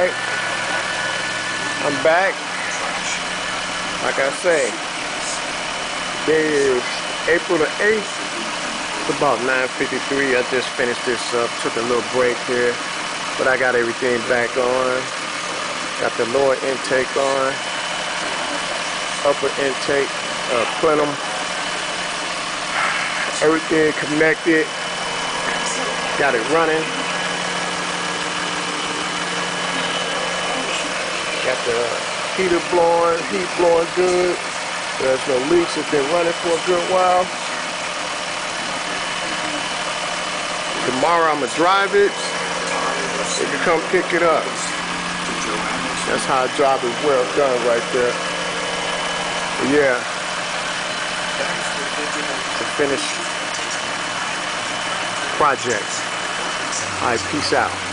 Alright, I'm back. Like I say, today is April the 8th. It's about 9:53. I just finished this up, took a little break here, but I got everything back on. Got the lower intake on, upper intake, plenum. Everything connected. Got it running. Got the heater blowing, heat blowing good. There's no leaks. It's been running for a good while. Tomorrow I'm gonna drive it. They can come pick it up. That's how a job is well done right there. But yeah, it's a finished project. All right, peace out.